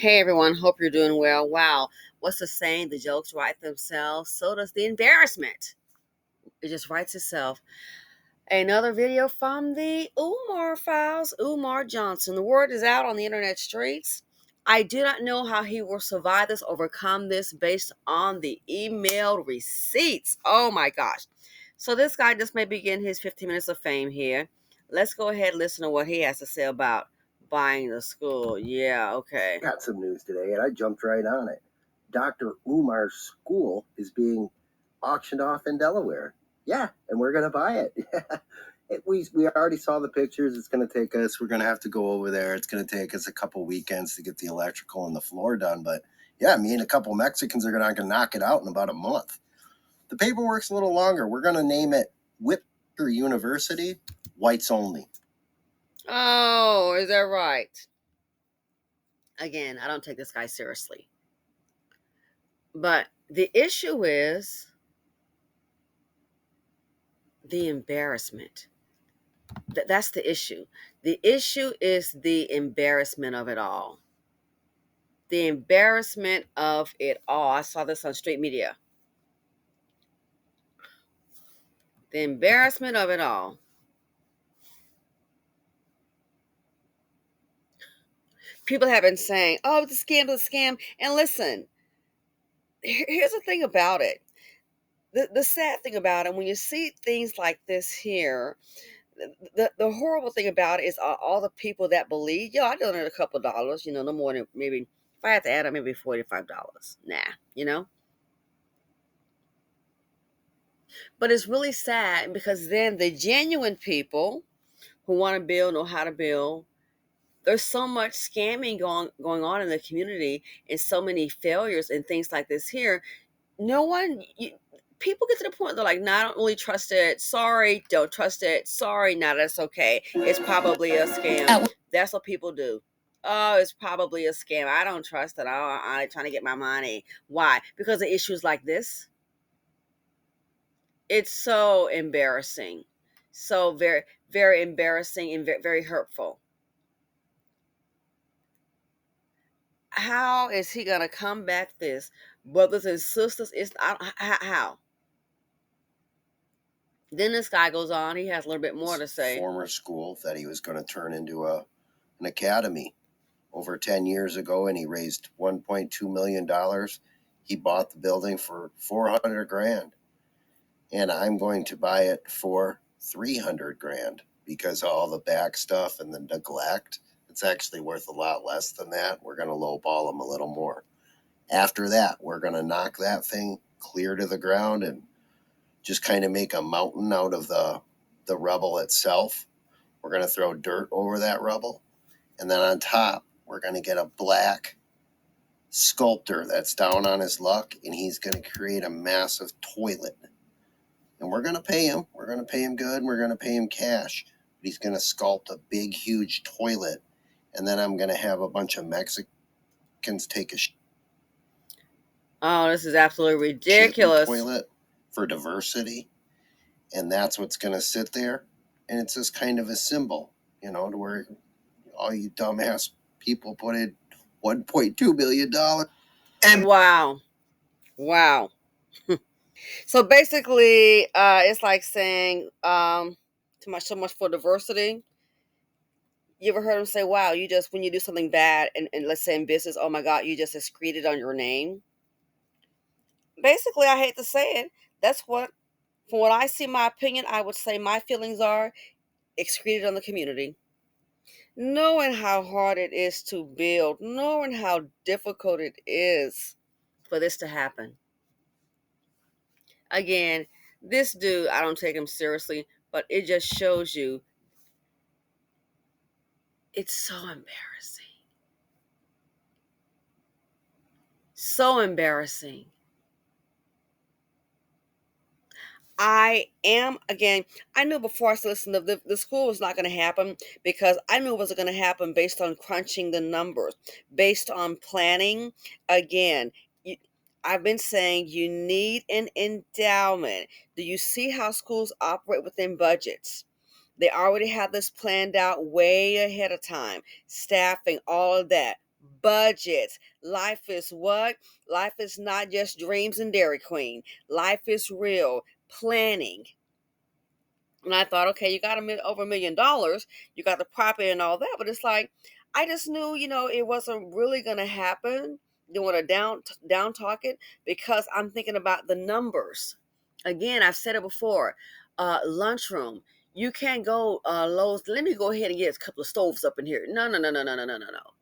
Hey everyone, hope you're doing well. Wow, what's the saying? The jokes write themselves, so does the embarrassment. It just writes itself. Another video from the Umar files, Umar Johnson. The word is out on the internet streets. I do not know how he will survive this, overcome this based on the emailed receipts. Oh my gosh. So this guy just may begin his 15 minutes of fame here. Let's go ahead and listen to what he has to say about buying the school. Yeah, okay. Got some news today, and I jumped right on it. Dr. Umar's school is being auctioned off in Delaware. Yeah, and we're going to buy it. We already saw the pictures. It's going to take us, we're going to have to go over there. It's going to take us a couple weekends to get the electrical and the floor done. But yeah, me and a couple Mexicans are going to knock it out in about a month. The paperwork's a little longer. We're going to name it Whipper University, whites only. Oh, is that right? Again, I don't take this guy seriously. But the issue is the embarrassment. That's the issue. The issue is the embarrassment of it all. The embarrassment of it all. I saw this on street media. The embarrassment of it all. People have been saying, oh, it's a scam, it's a scam. And listen, here's the thing about it. The sad thing about it, when you see things like this here, the horrible thing about it is all the people that believe, I donate a couple dollars, no more than maybe, if I had to add up, maybe $45. Nah. But it's really sad because then the genuine people who want to build, know how to build, there's so much scamming going on in the community and so many failures and things like this here. People get to the point they're like, no, I don't really trust it. Sorry, don't trust it. Sorry, no, that's okay. It's probably a scam. That's what people do. Oh, it's probably a scam. I don't trust it. I'm trying to get my money. Why? Because of issues like this. It's so embarrassing. So very, very embarrassing and very, very hurtful. How is he going to combat this? Brothers and sisters, how? Then this guy goes on. He has a little bit more to say. Former school that he was going to turn into an academy over 10 years ago, and he raised $1.2 million. He bought the building for $400,000, and I'm going to buy it for $300,000 because of all the back stuff and the neglect. It's actually worth a lot less than that. We're going to lowball him a little more. After that, we're going to knock that thing clear to the ground and just kind of make a mountain out of the rubble itself. We're going to throw dirt over that rubble. And then on top, we're going to get a black sculptor that's down on his luck, and he's going to create a massive toilet. And we're going to pay him. We're going to pay him good, and we're going to pay him cash. But he's going to sculpt a big, huge toilet. And then I'm going to have a bunch of Mexicans take a Oh, this is absolutely ridiculous. Toilet for diversity. And that's what's going to sit there. And it's just kind of a symbol, to where all you dumbass people put in $1.2 billion. And wow. So basically, it's like saying, so much for diversity. You ever heard them say, wow, when you do something bad, and let's say in business, oh my God, you just excreted on your name. Basically, I hate to say it, that's what, from what I see, my opinion, I would say my feelings are excreted on the community. Knowing how hard it is to build, knowing how difficult it is for this to happen. Again, this dude, I don't take him seriously, but it just shows you it's so embarrassing. So embarrassing. I knew before I listened to the school was not going to happen because I knew it wasn't going to happen based on crunching the numbers, based on planning. Again, I've been saying you need an endowment. Do you see how schools operate within budgets? They already have this planned out way ahead of time, staffing, all of that. budgets. Life is what? Life is not just dreams and Dairy Queen. Life is real. Planning. And I thought, okay, you got over $1 million, you got the property and all that, but it's like I just knew, it wasn't really going to happen. Didn't want to down talk it because I'm thinking about the numbers. Again, I've said it before. Lunchroom. You can't go Lowe's. Let me go ahead and get a couple of stoves up in here. No, no, no, no, no, no, no, no, no.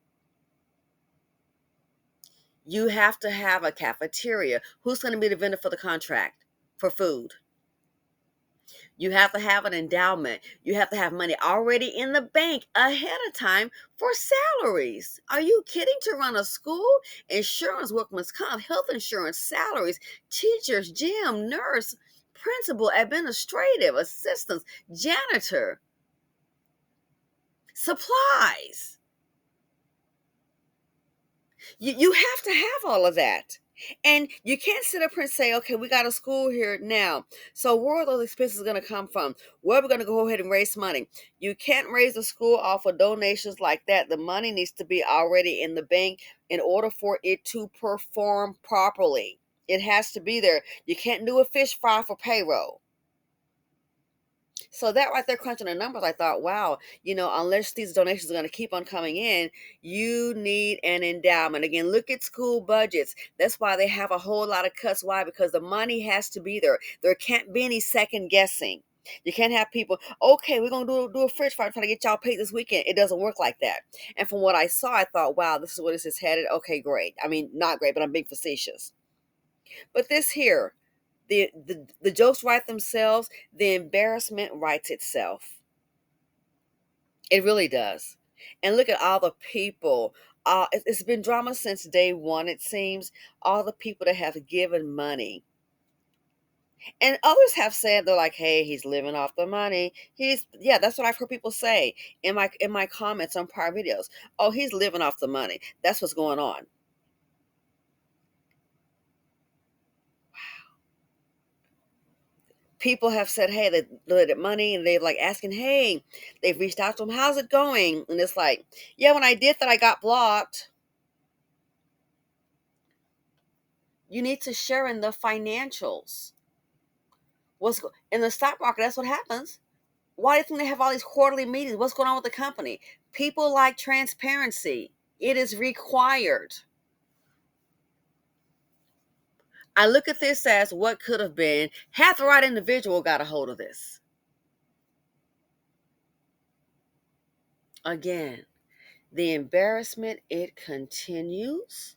You have to have a cafeteria. Who's going to be the vendor for the contract for food? You have to have an endowment. You have to have money already in the bank ahead of time for salaries. Are you kidding? To run a school? Insurance, workman's comp, health insurance, salaries, teachers, gym, nurse, principal, administrative, assistants, janitor, supplies. You have to have all of that. And you can't sit up here and say, okay, we got a school here now. So where are those expenses going to come from? Where are we going to go ahead and raise money? You can't raise the school off of donations like that. The money needs to be already in the bank in order for it to perform properly. It has to be there. You can't do a fish fry for payroll. So that right there, crunching the numbers, I thought, wow, unless these donations are going to keep on coming in, you need an endowment. Again, look at school budgets. That's why they have a whole lot of cuts. Why? Because the money has to be there. There can't be any second guessing. You can't have people, okay, we're going to do a fridge fire, trying to get y'all paid this weekend. It doesn't work like that. And from what I saw, I thought, wow, this is where this is headed. Okay, great. I mean, not great, but I'm being facetious. But this here, the jokes write themselves, the embarrassment writes itself. It really does. And look at all the people. It's been drama since day one, it seems. All the people that have given money. And others have said, they're like, hey, he's living off the money. Yeah, that's what I've heard people say in my comments on prior videos. Oh, he's living off the money. That's what's going on. People have said, hey, they donated money, and they've like asking, hey, they've reached out to them, how's it going? And it's like, yeah, when I did that, I got blocked. You need to share in the financials. In the stock market? That's what happens. Why do you think they have all these quarterly meetings? What's going on with the company? People like transparency. It is required. I look at this as what could have been had the right individual got a hold of this. Again, the embarrassment, it continues.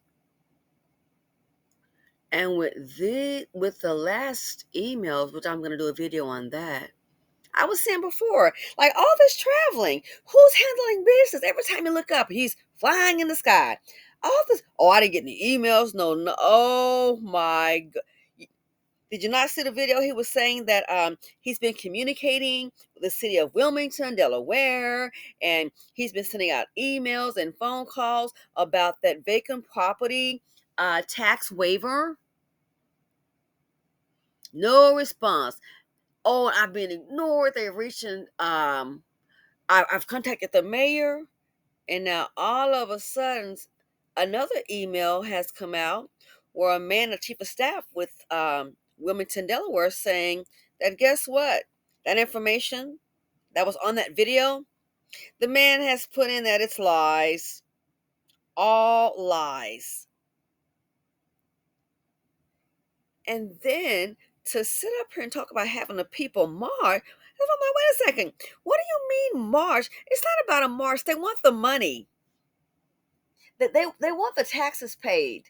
And with the last emails, which I'm going to do a video on that, I was saying before, like all this traveling, who's handling business? Every time you look up, he's flying in the sky. All this, oh, I didn't get any emails. No, no. Oh my God. Did you not see the video? He was saying that he's been communicating with the city of Wilmington, Delaware, and he's been sending out emails and phone calls about that vacant property tax waiver. No response. Oh, I've been ignored. They're reaching. I've contacted the mayor, and now all of a sudden, another email has come out where a man, a chief of staff with Wilmington, Delaware, saying that guess what? That information that was on that video, the man has put in that it's lies, all lies. And then to sit up here and talk about having the people march, I'm like, wait a second. What do you mean march? It's not about a march. They want the money. They want the taxes paid.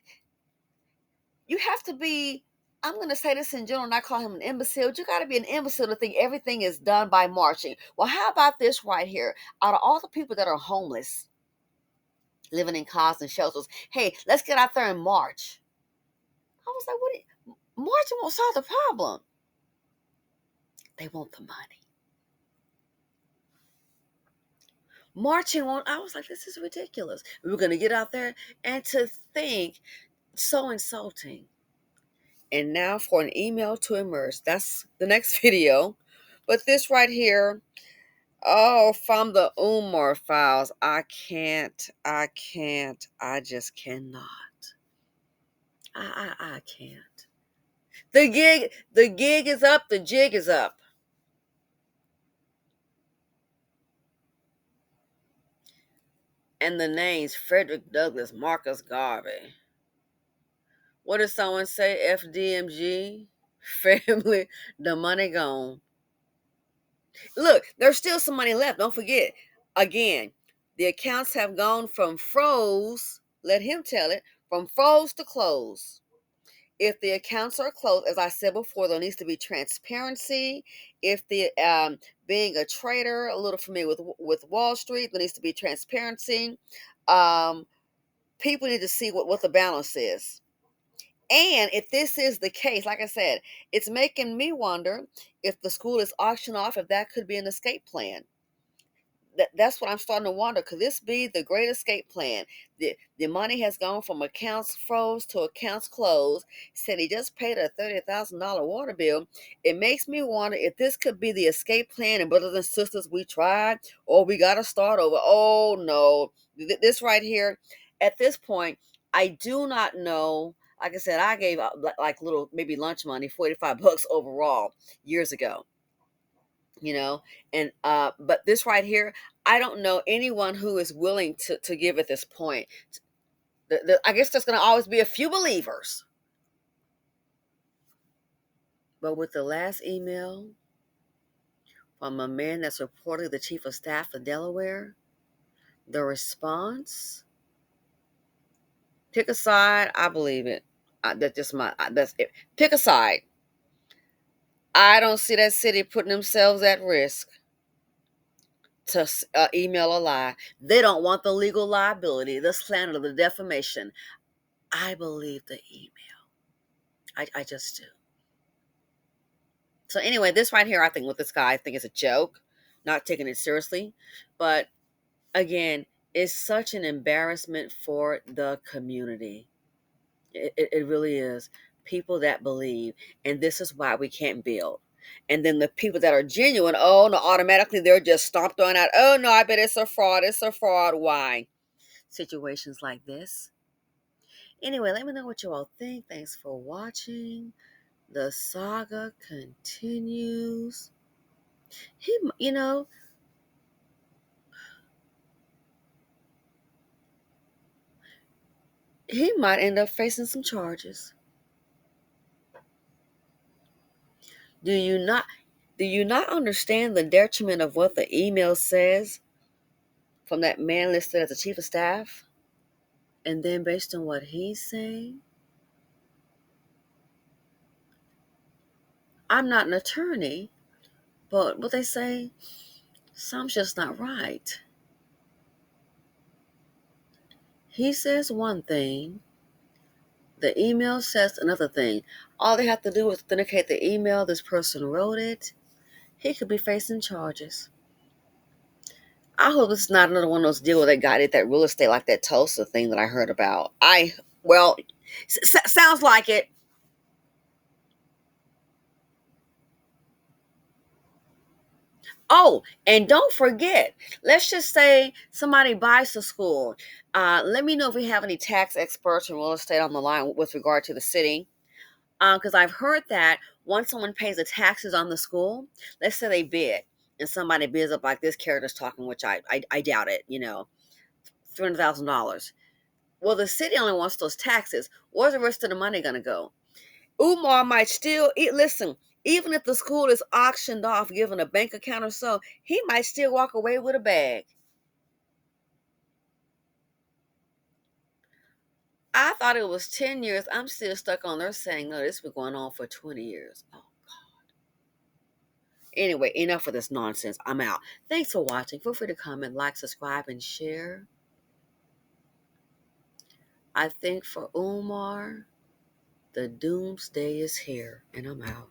You have to be, I'm going to say this in general, not call him an imbecile. You got to be an imbecile to think everything is done by marching. Well, how about this right here? Out of all the people that are homeless, living in cars and shelters, hey, let's get out there and march. I was like, marching won't solve the problem. They want the money. Marching won't. I was like, this is ridiculous. We were going to get out there, and to think, so insulting. And now for an email to emerge. That's the next video. But this right here, Oh, from the Umar files. I just cannot. I can't. The gig is up, the jig is up. And the names Frederick Douglass, Marcus Garvey. What did someone say? FDMG? Family, the money gone. Look, there's still some money left. Don't forget. Again, the accounts have gone from froze, let him tell it, from froze to close. If the accounts are closed, as I said before, there needs to be transparency. If the being a trader, a little familiar with Wall Street, there needs to be transparency. Um, People need to see what the balance is. And if this is the case, like I said, it's making me wonder if the school is auctioned off, if that could be an escape plan. That's what I'm starting to wonder. Could this be the great escape plan? The money has gone from accounts froze to accounts closed. Said he just paid a $30,000 water bill. It makes me wonder if this could be the escape plan. And brothers and sisters, we tried, or we got to start over. Oh no, this right here. At this point, I do not know. Like I said, I gave like little maybe lunch money, $45 overall years ago, you know. And but this right here, I don't know anyone who is willing to give at this point. I guess there's going to always be a few believers, but with the last email from a man that's reportedly the chief of staff of Delaware, the response, pick a side, I believe it. That's just that's it. Pick a side. I don't see that city putting themselves at risk to email a lie. They don't want the legal liability, the slander, the defamation. I believe the email. I just do. So anyway, this right here, I think with this guy, I think it's a joke, not taking it seriously. But again, it's such an embarrassment for the community. It really is. People that believe, and this is why we can't build. And then the people that are genuine, oh no, automatically they're just stomped on out. Oh no, I bet it's a fraud. It's a fraud. Why? Situations like this. Anyway, let me know what you all think. Thanks for watching. The saga continues. He, he might end up facing some charges. Do you not? Do you not understand the detriment of what the email says from that man listed as the chief of staff? And then based on what he's saying, I'm not an attorney, but what they say, something's just not right. He says one thing, the email says another thing. All they have to do is authenticate the email, this person wrote it. He could be facing charges. I hope this is not another one of those deals where they got it, that real estate, like that Tulsa thing that I heard about. Well, sounds like it. Oh, and don't forget, let's just say somebody buys the school. Let me know if we have any tax experts in real estate on the line with regard to the city. Because I've heard that once someone pays the taxes on the school, let's say they bid, and somebody bids up like this character's talking, which I doubt it, $300,000. Well, the city only wants those taxes. Where's the rest of the money going to go? Umar might still listen. Even if the school is auctioned off, given a bank account or so, he might still walk away with a bag. I thought it was 10 years. I'm still stuck on there saying, no, this has been going on for 20 years. Oh. Anyway, enough of this nonsense. I'm out. Thanks for watching. Feel free to comment, like, subscribe, and share. I think for Umar, the doomsday is here, and I'm out.